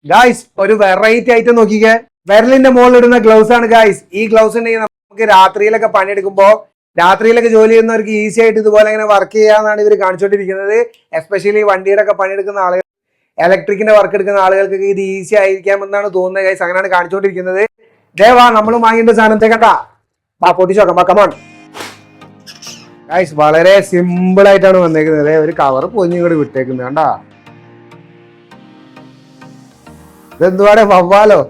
Guys ഒരു variety ആയിട്ട് നോക്കിക്കേ. വിരലിന്റെ മുകളിൽ ഇടുന്ന ഗ്ലൗസ് ആണ് ഗായ്സ്. ഈ ഗ്ലൗസ് ഉണ്ടെങ്കിൽ നമുക്ക് രാത്രിയിലൊക്കെ പണിയെടുക്കുമ്പോ രാത്രിയിലൊക്കെ ജോലി ചെയ്യുന്നവർക്ക് ഈസി ആയിട്ട് ഇതുപോലെ ഇങ്ങനെ വർക്ക് ചെയ്യാന്നാണ് ഇവർ കാണിച്ചുകൊണ്ടിരിക്കുന്നത്. എസ്പെഷ്യലി വണ്ടിയുടെ ഒക്കെ പണിയെടുക്കുന്ന ആളുകൾ, ഇലക്ട്രിക്കിന്റെ വർക്ക് എടുക്കുന്ന ആളുകൾക്ക് ഇത് ഈസി ആയിരിക്കാമെന്നാണ് തോന്നുന്നത് ഗായ്സ്. അങ്ങനെയാണ് കാണിച്ചുകൊണ്ടിരിക്കുന്നത്. ദേവാ നമ്മൾ വാങ്ങിയിട്ട് സാധനത്തെ കണ്ടാ പൊട്ടിച്ചോക്കാം. കമോൺ ഗായ്സ്, വളരെ സിമ്പിൾ ആയിട്ടാണ് വന്നേക്കുന്നത്. ഒരു കവർ പൊഞ്ഞിങ്ങോട്ട് വിട്ടേക്കുന്നത് കണ്ടാ. ഇതെന്തുവാടെ വവ്വാലോ?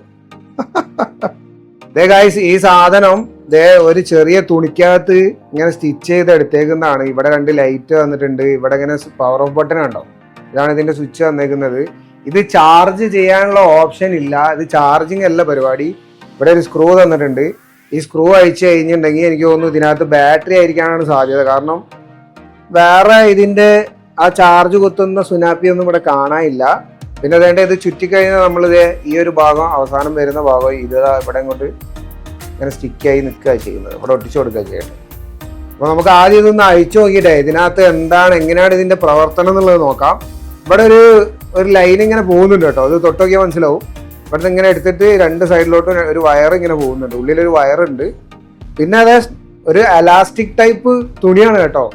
ദേ ഗായ്സ്, ഈ സാധനം ദേ ഒരു ചെറിയ തുണിക്കകത്ത് ഇങ്ങനെ സ്റ്റിച്ച് ചെയ്ത് എടുത്തേക്കുന്നതാണ്. ഇവിടെ 2 ലൈറ്റ് വന്നിട്ടുണ്ട്. ഇവിടെ ഇങ്ങനെ പവർ ഓഫ് ബട്ടൺ ഉണ്ടോ, ഇതാണ് ഇതിന്റെ സ്വിച്ച് വന്നേക്കുന്നത്. ഇത് ചാർജ് ചെയ്യാനുള്ള ഓപ്ഷൻ ഇല്ല, ഇത് ചാർജിങ് അല്ല പരിപാടി. ഇവിടെ ഒരു സ്ക്രൂ തന്നിട്ടുണ്ട്. ഈ സ്ക്രൂ അഴിച്ചു കഴിഞ്ഞിട്ടുണ്ടെങ്കിൽ എനിക്ക് തോന്നുന്നു ഇതിനകത്ത് ബാറ്ററി ആയിരിക്കാനാണ് സാധ്യത. കാരണം വേറെ ഇതിന്റെ ആ ചാർജ് കുത്തുന്ന സുനാപ്പി ഒന്നും ഇവിടെ കാണാനില്ല. പിന്നെ അതേണ്ട ഇത് ചുറ്റിക്കഴിഞ്ഞാൽ നമ്മളിത് ഈ ഒരു ഭാഗം അവസാനം വരുന്ന ഭാഗം ഇത് ഇവിടെ ഇങ്ങോട്ട് ഇങ്ങനെ സ്റ്റിക്കായി നിൽക്കുക ചെയ്യുന്നത്. ഇവിടെ ഒട്ടിച്ചു കൊടുക്കുക ചെയ്യേണ്ടത്. അപ്പോൾ നമുക്ക് ആദ്യം ഇതൊന്ന് അഴിച്ചു നോക്കിയിട്ടേ ഇതിനകത്ത് എന്താണ്, എങ്ങനെയാണ് ഇതിന്റെ പ്രവർത്തനം എന്നുള്ളത് നോക്കാം. ഇവിടെ ഒരു ലൈൻ ഇങ്ങനെ പോകുന്നുണ്ട് കേട്ടോ. അത് തൊട്ട് നോക്കിയാൽ മനസ്സിലാവും. ഇവിടുന്ന് ഇങ്ങനെ എടുത്തിട്ട് 2 സൈഡിലോട്ടും ഒരു വയർ ഇങ്ങനെ പോകുന്നുണ്ട്. ഉള്ളിലൊരു വയറുണ്ട്. പിന്നെ അത് ഒരു എലാസ്റ്റിക് ടൈപ്പ് തുണിയാണ് കേട്ടോ.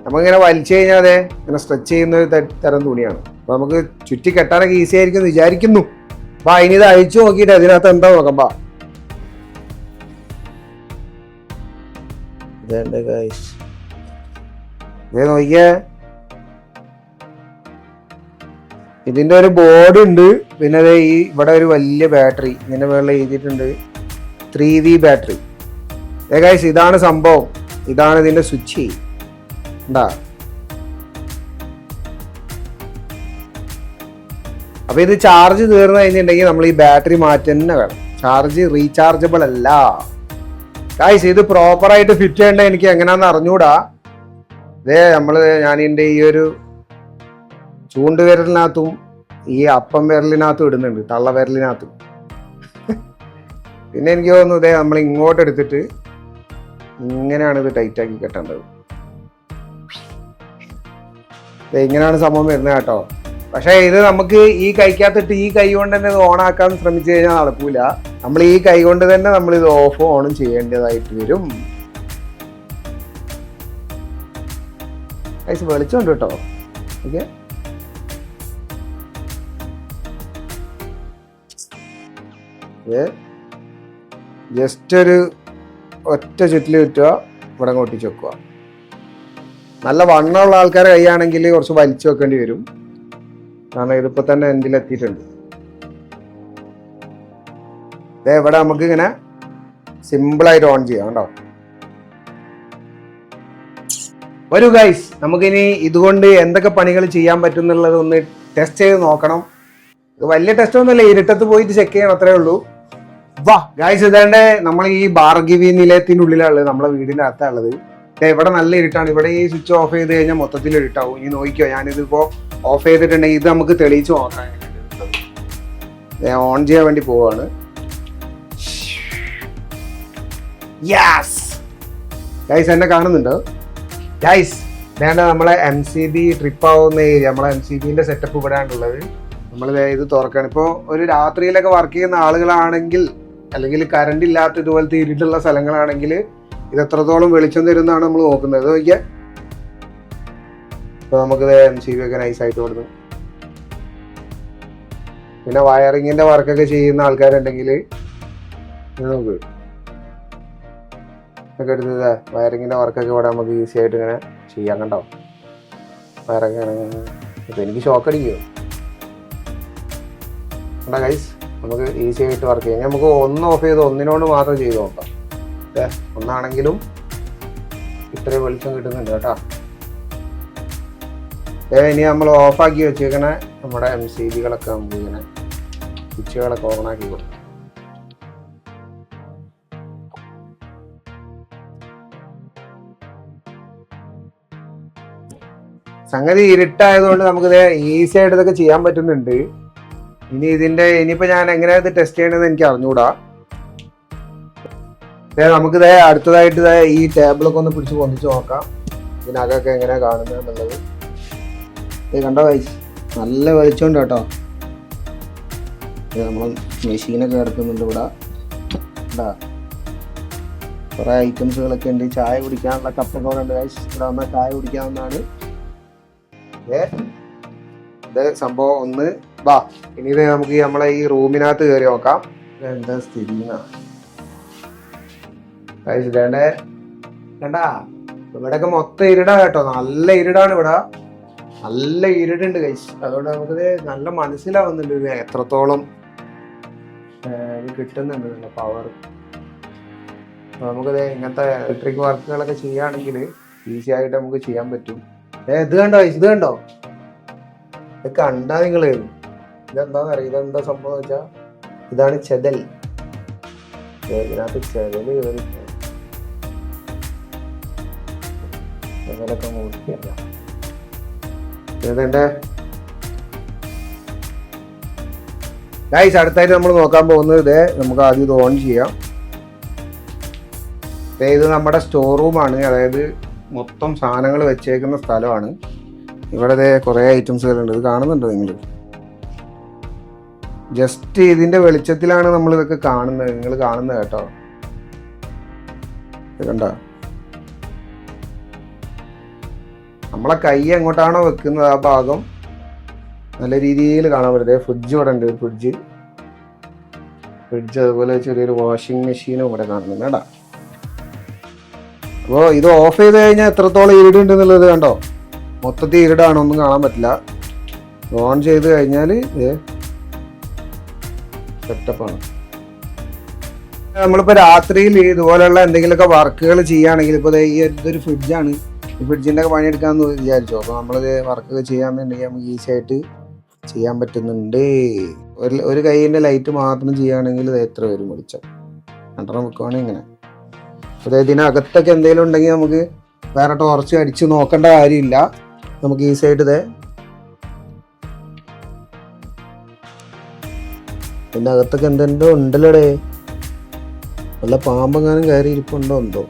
നമുക്കിങ്ങനെ വലിച്ചു കഴിഞ്ഞാൽ അതെ ഇങ്ങനെ സ്ട്രെച്ച് ചെയ്യുന്ന ഒരു തരം തുണിയാണ്. അപ്പൊ നമുക്ക് ചുറ്റി കെട്ടാനൊക്കെ ഈസി ആയിരിക്കും എന്ന് വിചാരിക്കുന്നു. അപ്പൊ അതിനിത് അഴിച്ചു നോക്കിയിട്ട് അതിനകത്ത് എന്താ നോക്കാം. നോക്കിയേ, ഇതിന്റെ ഒരു ബോർഡ് ഉണ്ട്. പിന്നെ ഈ ഇവിടെ ഒരു വലിയ ബാറ്ററി ഇങ്ങനെ വെള്ളം എഴുതിയിട്ടുണ്ട്, 3V ബാറ്ററി. ഗൈസ്, ഇതാണ് സംഭവം. ഇതാണ് ഇതിന്റെ സ്വിച്ച്. ഉണ്ടാ, അപ്പൊ ഇത് ചാർജ് തീർന്നു കഴിഞ്ഞിട്ടുണ്ടെങ്കിൽ നമ്മൾ ഈ ബാറ്ററി മാറ്റി തന്നെ വേണം. ചാർജ് റീചാർജബിൾ അല്ല ഗൈസ്. ഇത് പ്രോപ്പർ ആയിട്ട് ഫിറ്റ് ചെയ്യേണ്ട എനിക്ക് എങ്ങനെയാന്ന് അറിഞ്ഞൂടാ. ഞാൻ ഇതിന്റെ ഈ ഒരു ചൂണ്ടുവിരലിനകത്തും ഈ അപ്പം വിരലിനകത്തും ഇടുന്നുണ്ട്, തള്ള വിരലിനകത്തും. പിന്നെ എനിക്ക് തോന്നുന്നു നമ്മൾ ഇങ്ങോട്ട് എടുത്തിട്ട് ഇങ്ങനെയാണ് ഇത് ടൈറ്റ് ആക്കി കെട്ടേണ്ടത്. ഇങ്ങനെയാണ് സംഭവം വരുന്നത് കേട്ടോ. പക്ഷെ ഇത് നമുക്ക് ഈ കൈക്കകത്തിട്ട് ഈ കൈ കൊണ്ട് തന്നെ ഇത് ഓണാക്കാൻ ശ്രമിച്ചു കഴിഞ്ഞാൽ നടക്കൂല. നമ്മൾ ഈ കൈ കൊണ്ട് തന്നെ നമ്മൾ ഇത് ഓഫും ഓണും ചെയ്യേണ്ടതായിട്ട് വരും. വെളിച്ചമുണ്ട് കേട്ടോ. ഓക്കെ, ജസ്റ്റ് ഒരു ഒറ്റ ചുറ്റിൽ ചുറ്റുക, ഇവിടെ ഒട്ടിച്ച് വെക്കുക. നല്ല വണ്ണമുള്ള ആൾക്കാരെ കൈയാണെങ്കിൽ കുറച്ച് വലിച്ചു വെക്കേണ്ടി വരും. കാരണം ഇതിപ്പോ തന്നെ എൻഡിലെത്തിയിട്ടുണ്ട്. ഇവിടെ നമുക്ക് ഇങ്ങനെ സിമ്പിളായിട്ട് ഓൺ ചെയ്യാം കേട്ടോ. വരൂ ഗൈസ്, നമുക്കിനി ഇതുകൊണ്ട് എന്തൊക്കെ പണികൾ ചെയ്യാൻ പറ്റും എന്നുള്ളത് ഒന്ന് ടെസ്റ്റ് ചെയ്ത് നോക്കണം. ഇത് വലിയ ടെസ്റ്റ് ഒന്നുമില്ല, ഇരുട്ടത്ത് പോയിട്ട് ചെക്ക് ചെയ്യണം, അത്രേ ഉള്ളൂ. വാ ഗൈസ്, ഇതേണ്ട നമ്മൾ ഈ ഭാർഗവി നിലയത്തിന്റെ ഉള്ളിലുള്ളത്, നമ്മളെ വീടിന്റെ അകത്തുള്ളത്. ഇവിടെ നല്ല ഇരുട്ടാണ്. ഇവിടെ ഈ സ്വിച്ച് ഓഫ് ചെയ്ത് കഴിഞ്ഞാൽ മൊത്തത്തിൽ ഇരുട്ടാവും. ഇനി നോക്കിയോ, ഞാനിതിപ്പോ ഓഫ് ചെയ്തിട്ടുണ്ടെങ്കിൽ ഇത് നമുക്ക് തെളിയിച്ച് നോക്കാൻ. ഞാൻ ഓൺ ചെയ്യാൻ വേണ്ടി പോവാണ്. ഗൈസ്, എന്നെ കാണുന്നുണ്ടോ ഗൈസ്? വേണ്ട, നമ്മളെ MCB ട്രിപ്പ് ആവുന്ന ഏരിയ, നമ്മളെ MCBന്റെ സെറ്റപ്പ് ഇവിടെയാണുള്ളത്. നമ്മൾ ഇത് തുറക്കാണ്. ഇപ്പോൾ ഒരു രാത്രിയിലൊക്കെ വർക്ക് ചെയ്യുന്ന ആളുകളാണെങ്കിൽ, അല്ലെങ്കിൽ കറണ്ട് ഇല്ലാത്ത ഇതുപോലത്തെ ഇരുട്ടുള്ള സ്ഥലങ്ങളാണെങ്കിൽ ഇത് എത്രത്തോളം വെളിച്ചം തരുന്നതാണ് നമ്മൾ നോക്കുന്നത്. നോക്കിയാൽ ഇപ്പൊ നമുക്കിത് MCB ഒക്കെ നൈസായിട്ട് കൊടുത്തു. പിന്നെ വയറിങ്ങിന്റെ വർക്കൊക്കെ ചെയ്യുന്ന ആൾക്കാരുണ്ടെങ്കിൽ നോക്ക്, ഒക്കെ എടുത്തത് വയറിങ്ങിന്റെ വർക്കൊക്കെ ഇവിടെ നമുക്ക് ഈസി ആയിട്ട് ഇങ്ങനെ ചെയ്യാൻ കണ്ടോ. വയറൊക്കെ ഇപ്പൊ എനിക്ക് ഷോക്ക് അടിക്കുമോ കണ്ടാ ഗൈസ്? നമുക്ക് ഈസി ആയിട്ട് വർക്ക് ചെയ്യാം. നമുക്ക് ഒന്ന് ഓഫ് ചെയ്ത് ഒന്നിനോട് മാത്രം ചെയ്ത് നോക്കാം. ഒന്നാണെങ്കിലും ഇത്രയും വെളിച്ചം കിട്ടുന്നുണ്ട് കേട്ടോ. ഇനി നമ്മൾ ഓഫാക്കി വെച്ചേക്കണ നമ്മുടെ MCBകളൊക്കെ നമുക്ക് ഇങ്ങനെ സ്വിച്ചുകളൊക്കെ ഓണാക്കി കൊടുക്കും. സംഗതി ഇരുട്ടായതുകൊണ്ട് നമുക്കിത് ഈസി ആയിട്ട് ഇതൊക്കെ ചെയ്യാൻ പറ്റുന്നുണ്ട്. ഇനിയിപ്പോ ഞാൻ എങ്ങനെയാ ഇത് ടെസ്റ്റ് ചെയ്യണമെന്ന് എനിക്ക് അറിഞ്ഞൂടാ. നമുക്കിത് അടുത്തതായിട്ട് ഈ ടേബിളൊക്കെ ഒന്ന് പിടിച്ച് പൊന്തിച്ച് നോക്കാം, ഇതിനകമൊക്കെ എങ്ങനെയാ കാണുന്നത് എന്നുള്ളത്. കണ്ടോ ഗൈസ്, നല്ല വെളിച്ചമുണ്ട് കേട്ടോ. നമ്മൾ മെഷീനൊക്കെ കിടക്കുന്നുണ്ട് ഇവിടെ. എന്താ കുറേ ഐറ്റംസുകളൊക്കെ ഉണ്ട്. ചായ കുടിക്കാനുള്ള കപ്പൊക്കെ ഉണ്ട്. ഇവിടെ വന്നാൽ ചായ കുടിക്കാവുന്നതാണ്. ഇത് സംഭവം ഒന്ന് വാ. ഇനി ഇത് നമുക്ക് നമ്മളെ ഈ റൂമിനകത്ത് കയറി നോക്കാം എന്താ സ്ഥിതി. കണ്ടാ ഇവിടെയൊക്കെ മൊത്തം ഇരുടാ കേട്ടോ. നല്ല ഇരുടാണ് ഇവിടെ. നല്ല ഇരുടുണ്ട് കൈസ്. അതുകൊണ്ട് നമുക്കിത് നല്ല മനസ്സിലാവുന്നുണ്ട് ഇത് എത്രത്തോളം ഇത് കിട്ടുന്നുണ്ട് പവർ. നമുക്കിത് ഇങ്ങനത്തെ ഇലക്ട്രിക് വർക്കുകളൊക്കെ ചെയ്യുകയാണെങ്കിൽ ഈസി ആയിട്ട് നമുക്ക് ചെയ്യാൻ പറ്റും. ഇത് കണ്ടോ ഇത് കണ്ടോ, ഇത് കണ്ടാ നിങ്ങള് ഇതെന്താന്ന് അറിയാം. ഇതെന്താ സംഭവം എന്ന് വെച്ചാൽ ഇതാണ് ചെതൽ. ഇതിനകത്ത് ചെതല് കയറി ചെതലൊക്കെ നോക്കിയല്ല. ഇതെന്റെ ഗൈസ് അടുത്തായിട്ട് നമ്മൾ നോക്കാൻ പോകുന്നത് ഇത് നമുക്ക് ആദ്യം ഇത് ഓൺ ചെയ്യാം. ഇത് നമ്മുടെ സ്റ്റോർ റൂമാണ്. അതായത് മൊത്തം സാധനങ്ങൾ വെച്ചേക്കുന്ന സ്ഥലമാണ്. ഇവിടെ കുറേ ഐറ്റംസുകളുണ്ട്. ഇത് കാണുന്നുണ്ടോ നിങ്ങൾ? ജസ്റ്റ് ഇതിന്റെ വെളിച്ചത്തിലാണ് നമ്മൾ ഇതൊക്കെ കാണുന്നത്. നിങ്ങൾ കാണുന്നത് കേട്ടോ. ഇത് കണ്ട നമ്മളെ കൈ എങ്ങോട്ടാണോ വെക്കുന്നത് ആ ഭാഗം നല്ല രീതിയിൽ കാണാൻ പറ്റും. ഫ്രിഡ്ജ് ഇവിടെ ഉണ്ട്. ഫ്രിഡ്ജ് അതുപോലെ ചെറിയൊരു വാഷിംഗ് മെഷീനും ഇവിടെ കാണുന്നുണ്ട് കേട്ടാ. അപ്പോൾ ഇത് ഓഫ് ചെയ്ത് കഴിഞ്ഞാൽ എത്രത്തോളം ഇരുടുണ്ട് എന്നുള്ളത് കണ്ടോ. മൊത്തത്തിൽ ഇരുടാണ്, ഒന്നും കാണാൻ പറ്റില്ല. ഓൺ ചെയ്ത് കഴിഞ്ഞാൽ സെറ്റപ്പാണ്. നമ്മളിപ്പോൾ രാത്രിയിൽ ഇതുപോലെയുള്ള എന്തെങ്കിലുമൊക്കെ വർക്കുകൾ ചെയ്യുകയാണെങ്കിൽ ഇപ്പോൾ ഇതൊരു ഫ്രിഡ്ജാണ്. ഈ ഫ്രിഡ്ജിൻ്റെ ഒക്കെ പണിയെടുക്കാമെന്ന് വിചാരിച്ചു. അപ്പോൾ നമ്മളിത് വർക്കൊക്കെ ചെയ്യാമെന്നുണ്ടെങ്കിൽ നമുക്ക് ഈസി ആയിട്ട് ചെയ്യാൻ പറ്റുന്നുണ്ട്. ഒരു കൈയിൻ്റെ ലൈറ്റ് മാത്രം ചെയ്യുകയാണെങ്കിൽ ഇത് എത്ര വരും വെളിച്ചം? 2 വെക്കുവാണെങ്കിൽ ഇങ്ങനെ. അപ്പോൾ ഇതിനകത്തൊക്കെ എന്തെങ്കിലും ഉണ്ടെങ്കിൽ നമുക്ക് വേറെ ടോർച്ച് അടിച്ച് നോക്കേണ്ട കാര്യമില്ല. നമുക്ക് ഈസി ആയിട്ട് ഇതിൻ്റെ അകത്തൊക്കെ എന്തെന്തോ ഉണ്ടല്ലോടേ. വല്ല പാമ്പെങ്ങാനും കയറി ഇരിപ്പുണ്ടോ എന്തോ.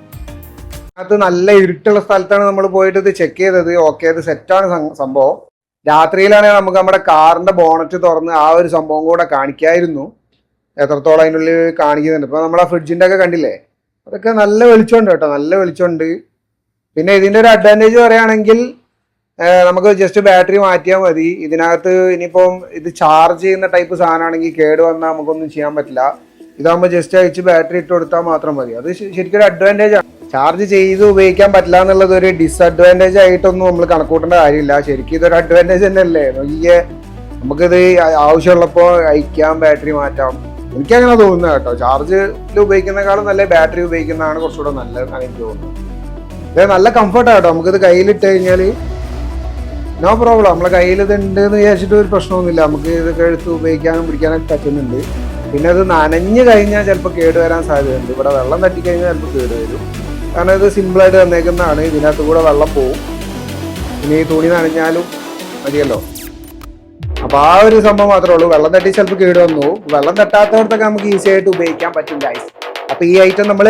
അത് നല്ല ഇരുട്ടുള്ള സ്ഥലത്താണ് നമ്മൾ പോയിട്ട് ഇത് ചെക്ക് ചെയ്തത്. ഓക്കെ, അത് സെറ്റാണ് സംഭവം. രാത്രിയിലാണെങ്കിൽ നമുക്ക് നമ്മുടെ കാറിന്റെ ബോണറ്റ് തുറന്ന് ആ ഒരു സംഭവം കൂടെ കാണിക്കായിരുന്നു. എത്രത്തോളം അതിനുള്ളിൽ കാണിക്കുന്നുണ്ട്. ഇപ്പൊ നമ്മളെ ഫ്രിഡ്ജിന്റെ ഒക്കെ കണ്ടില്ലേ, അതൊക്കെ നല്ല വെളിച്ചമുണ്ട് കേട്ടോ, നല്ല വെളിച്ചമുണ്ട്. പിന്നെ ഇതിന്റെ ഒരു അഡ്വാൻറ്റേജ് പറയുകയാണെങ്കിൽ നമുക്ക് ജസ്റ്റ് ബാറ്ററി മാറ്റിയാൽ മതി. ഇതിനകത്ത് ഇനിയിപ്പം ഇത് ചാർജ് ചെയ്യുന്ന ടൈപ്പ് സാധനമാണെങ്കിൽ കേട് വന്നാൽ നമുക്കൊന്നും ചെയ്യാൻ പറ്റില്ല. ഇതാകുമ്പോൾ ജസ്റ്റ് അയച്ച് ബാറ്ററി ഇട്ട് കൊടുത്താൽ മാത്രം മതി. അത് ശരിക്കും ഒരു അഡ്വാൻറ്റേജ് ആണ്. ചാർജ് ചെയ്ത് ഉപയോഗിക്കാൻ പറ്റില്ല എന്നുള്ളത് ഒരു ഡിസഡ്വാൻറ്റേജ് ആയിട്ടൊന്നും നമ്മൾ കണക്കൂട്ടേണ്ട കാര്യമില്ല. ശരിക്കും ഇതൊരു അഡ്വാൻറ്റേജ് തന്നെയല്ലേ. നോക്കിയേ, നമുക്കിത് ആവശ്യമുള്ളപ്പോൾ അയക്കാം, ബാറ്ററി മാറ്റാം. എനിക്കങ്ങനെ തോന്നുന്നത് കേട്ടോ. ചാർജിൽ ഉപയോഗിക്കുന്നതിനേക്കാളും നല്ല ബാറ്ററി ഉപയോഗിക്കുന്നതാണ് കുറച്ചുകൂടെ നല്ലതെന്നാണ് എനിക്ക് തോന്നുന്നത്. ഇത് നല്ല കംഫർട്ടാണ് കേട്ടോ. നമുക്കിത് കയ്യിലിട്ട് കഴിഞ്ഞാൽ നോ പ്രോബ്ലം. നമ്മളെ കയ്യിൽ ഇത് ഉണ്ട് എന്ന് വിചാരിച്ചിട്ട് ഒരു പ്രശ്നമൊന്നുമില്ല. നമുക്ക് ഇതൊക്കെ എടുത്ത് ഉപയോഗിക്കാനും പിടിക്കാനൊക്കെ പറ്റുന്നുണ്ട്. പിന്നെ അത് നനഞ്ഞു കഴിഞ്ഞാൽ ചിലപ്പോൾ കേടുവരാൻ സാധ്യതയുണ്ട്. ഇവിടെ വെള്ളം തട്ടിക്കഴിഞ്ഞാൽ ചിലപ്പോൾ കേടുവരും. കാരണം ഇത് സിമ്പിളായിട്ട് തന്നേക്കുന്നതാണ്. ഇതിനകത്ത് കൂടെ വെള്ളം പോവും. പിന്നെ ഈ തുണി നനഞ്ഞാലും മതിയല്ലോ. അപ്പോൾ ആ ഒരു സംഭവം മാത്രമേ ഉള്ളൂ. വെള്ളം തട്ടി ചിലപ്പോൾ കേട് വന്നു. വെള്ളം തട്ടാത്തവർക്കൊക്കെ നമുക്ക് ഈസി ആയിട്ട് ഉപയോഗിക്കാൻ പറ്റും ഗൈസ്. അപ്പോൾ ഈ ഐറ്റം നമ്മൾ